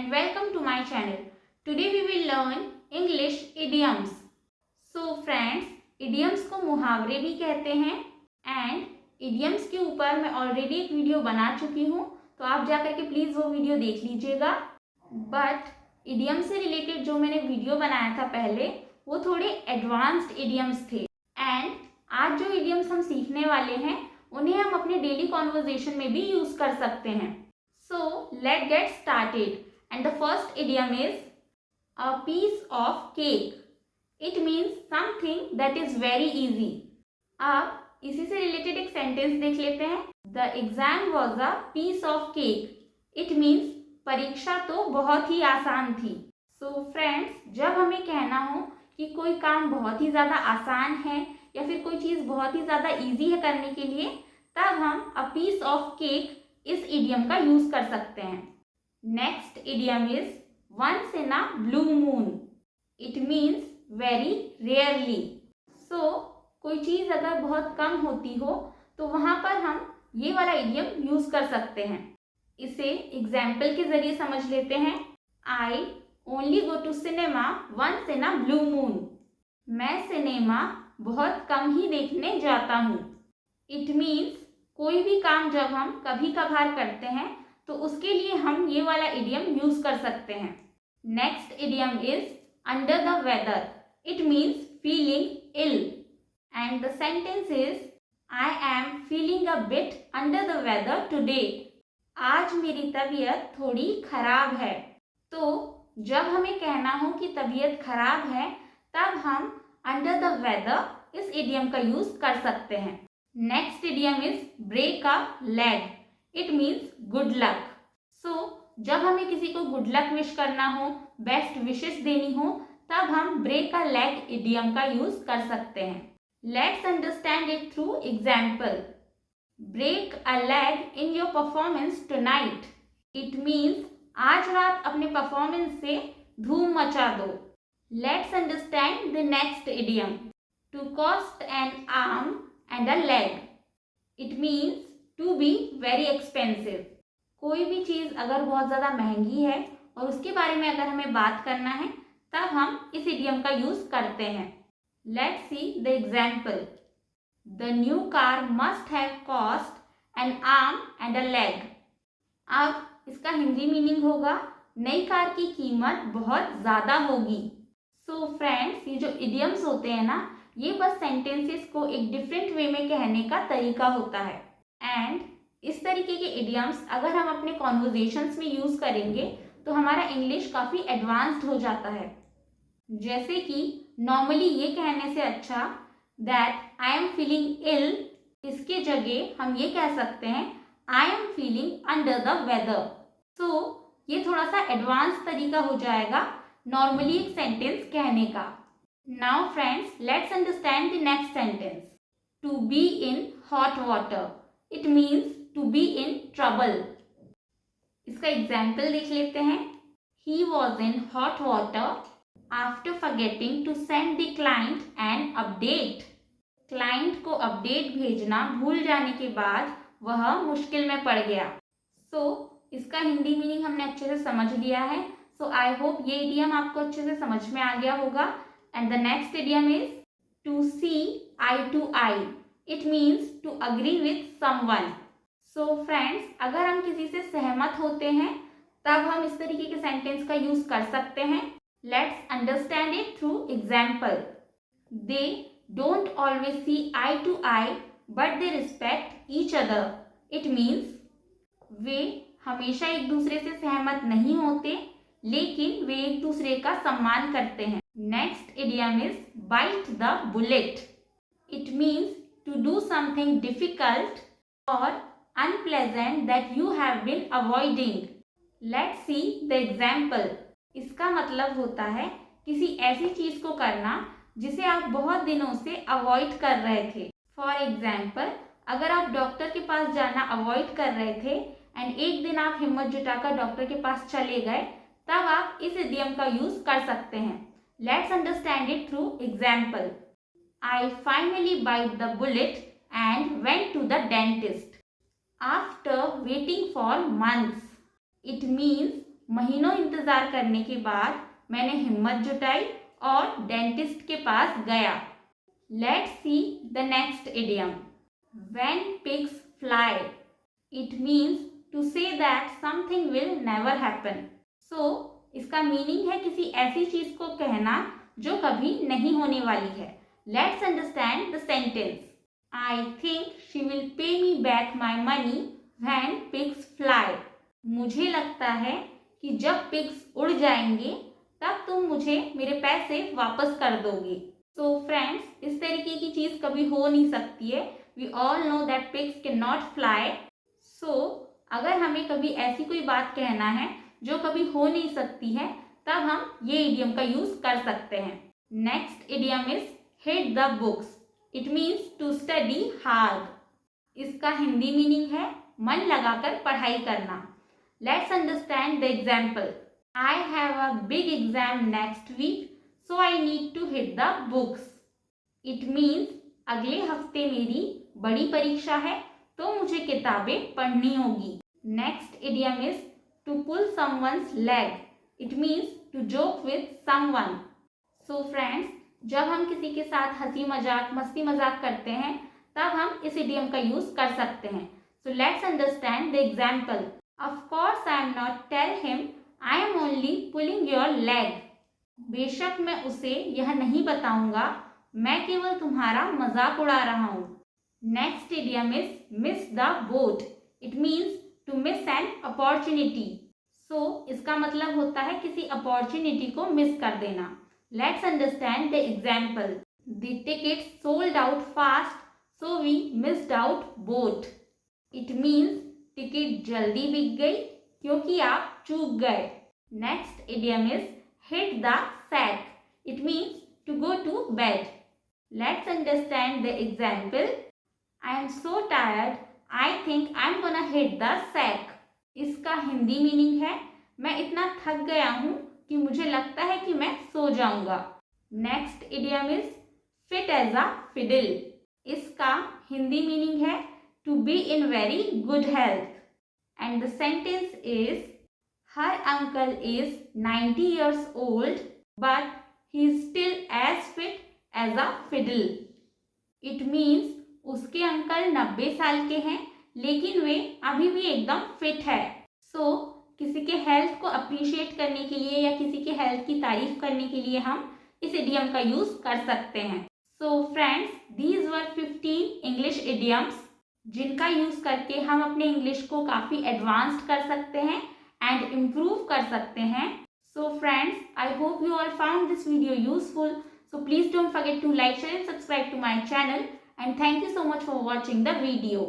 and welcome to my channel. Today we will learn English idioms. So friends, idioms को मुहावरे भी कहते हैं and idioms के ऊपर मैं ऑलरेडी एक वीडियो बना चुकी हूँ, तो आप जाकर के प्लीज़ वो वीडियो देख लीजिएगा. बट idiom से रिलेटेड जो मैंने वीडियो बनाया था पहले, वो थोड़े एडवांस्ड idioms थे एंड आज जो idioms हम सीखने वाले हैं उन्हें हम अपने डेली कॉन्वर्जेशन में भी यूज कर सकते हैं. So let's get started. And the first idiom is a piece of cake. It means something that is very easy. अब इसी से रिलेटेड एक सेंटेंस देख लेते हैं. The exam was a piece of cake. It means परीक्षा तो बहुत ही आसान थी. So friends, जब हमें कहना हो कि कोई काम बहुत ही ज़्यादा आसान है या फिर कोई चीज़ बहुत ही ज़्यादा इजी है करने के लिए, तब हम a piece of cake इस इडियम का यूज कर सकते हैं. Next idiom is once in a blue moon. It means very rarely. So कोई चीज अगर बहुत कम होती हो तो वहां पर हम ये वाला इडियम यूज कर सकते हैं. इसे एग्जाम्पल के जरिए समझ लेते हैं. I only go to cinema once in a blue moon. मैं सिनेमा बहुत कम ही देखने जाता हूँ. इट मीन्स कोई भी काम जब हम कभी कभार करते हैं तो उसके लिए हम ये वाला इडियम यूज कर सकते हैं. Next idiom is under the weather. It means feeling ill and the sentence is I am feeling a bit under the weather today. आज मेरी तबीयत थोड़ी खराब है. तो जब हमें कहना हो कि तबीयत खराब है, तब हम अंडर द वेदर इस इडियम का यूज कर सकते हैं. Next idiom is break a leg. It means good luck. So जब हमें किसी को गुड लक विश करना हो, बेस्ट विशेस देनी हो, तब हम ब्रेक अ लेग इडियम का यूज कर सकते हैं. Let's understand it through example. Break a leg in your performance tonight. It means आज रात अपने परफॉर्मेंस से धूम मचा दो. Let's understand the next idiom. To cost an arm and a leg. It means to be very expensive. कोई भी चीज़ अगर बहुत ज़्यादा महंगी है और उसके बारे में अगर हमें बात करना है, तब हम इस इडियम का यूज़ करते हैं. Let's see the example. The new car must have cost an arm and a leg. अब इसका हिंदी मीनिंग होगा नई कार की कीमत बहुत ज़्यादा होगी. So friends, ये जो इडियम्स होते हैं ना, ये बस सेंटेंसेस को एक डिफरेंट वे में कहने का तरीका होता है. एंड इस तरीके के इडियम्स अगर हम अपने कॉन्वर्जेशंस में यूज करेंगे तो हमारा इंग्लिश काफ़ी एडवांस्ड हो जाता है. जैसे कि नॉर्मली ये कहने से अच्छा that I am feeling ill, इसके जगह हम ये कह सकते हैं I am feeling under the weather. So ये थोड़ा सा एडवांस तरीका हो जाएगा नॉर्मली एक सेंटेंस कहने का. Now friends, let's understand the next sentence. To be in hot water. It means to be in trouble. इसका एग्जाम्पल देख लेते हैं. He was in hot water after forgetting to send the client an update. Client को update भेजना भूल जाने के बाद वह मुश्किल में पड़ गया. So इसका हिंदी मीनिंग हमने अच्छे से समझ लिया है. So I hope ये इडियम आपको अच्छे से समझ में आ गया होगा. And the next idiom is to see eye to eye. It means to agree with someone. So friends, अगर हम किसी से सहमत होते हैं तब हम इस तरीके के सेंटेंस का यूज कर सकते हैं. Let's understand it through example. They don't always see eye to eye, but they respect each other. It means वे हमेशा एक दूसरे से सहमत नहीं होते, लेकिन वे एक दूसरे का सम्मान करते हैं. Next idiom is bite the bullet. It means to do something difficult or unpleasant that you have been avoiding. Let's see the example. इसका मतलब होता है किसी ऐसी चीज को करना जिसे आप बहुत दिनों से अवॉइड कर रहे थे. फॉर एग्जाम्पल, अगर आप डॉक्टर के पास जाना अवॉइड कर रहे थे एंड एक दिन आप हिम्मत जुटाकर डॉक्टर के पास चले गए, तब आप इस इडियम का यूज कर सकते हैं. Let's understand it through example. I finally bite the bullet and went to the dentist. After waiting for months. It means महीनों इंतजार करने के बाद मैंने हिम्मत जुटाई और डेंटिस्ट के पास गया। Let's see the next idiom. When pigs fly, it means to say that something will never happen. So इसका मीनिंग है किसी ऐसी चीज को कहना जो कभी नहीं होने वाली है। Let's understand the sentence. I think she will pay me back my money when pigs fly. मुझे लगता है कि जब पिग्स उड़ जाएंगे तब तुम मुझे मेरे पैसे वापस कर दोगे। सो फ्रेंड्स, इस तरीके की चीज कभी हो नहीं सकती है। We all know that pigs can not fly. So अगर हमें कभी ऐसी कोई बात कहना है जो कभी हो नहीं सकती है, तब हम ये इडियम का यूज कर सकते हैं। Next idiom is hit the books. It means to study hard. इसका हिंदी मीनिंग है मन लगाकर पढ़ाई करना। Let's understand the example. I have a big exam next week, so I need to hit the books. It means अगले हफ्ते मेरी बड़ी परीक्षा है तो मुझे किताबें पढ़नी होगी। Next idiom is to pull someone's leg. It means to joke with someone. So friends, जब हम किसी के साथ हंसी मजाक मस्ती मजाक करते हैं तब हम इस इडियम का यूज कर सकते हैं। So let's understand the example. Of course I am not tell him I am only pulling your leg. बेशक मैं उसे यह नहीं बताऊंगा, मैं केवल तुम्हारा मजाक उड़ा रहा हूँ। Next idiom is miss the boat. It means to miss an opportunity. So इसका मतलब होता है किसी अपॉर्चुनिटी को मिस कर देना। Let's understand the example. The ticket sold out fast, so we missed out boat. It means ticket जल्दी बिक गई क्योंकि आप चूक गए। Next idiom is hit the sack. It means to go to bed. Let's understand the example. I am so tired, I think I am gonna hit the sack. इसका Hindi meaning है मैं इतना थक गया हूँ कि मुझे लगता है कि मैं सो जाऊंगा। Next idiom is fit as a fiddle. इसका हिंदी मीनिंग है to be in very good health. And the sentence is, her uncle is 90 years old, but he is still as fit as a fiddle. It means उसके uncle 90 साल के हैं लेकिन वे अभी भी एकदम फिट है। सो किसी के हेल्थ को अप्रिशिएट करने के लिए या किसी के हेल्थ की तारीफ करने के लिए हम इस इडियम का यूज कर सकते हैं। So friends, these were 15 English idioms जिनका यूज करके हम अपने इंग्लिश को काफ़ी एडवांस्ड कर सकते हैं एंड इम्प्रूव कर सकते हैं। So friends, I hope you all found this video useful. So please don't forget to like, share and subscribe to my channel, and thank you so much for watching the video.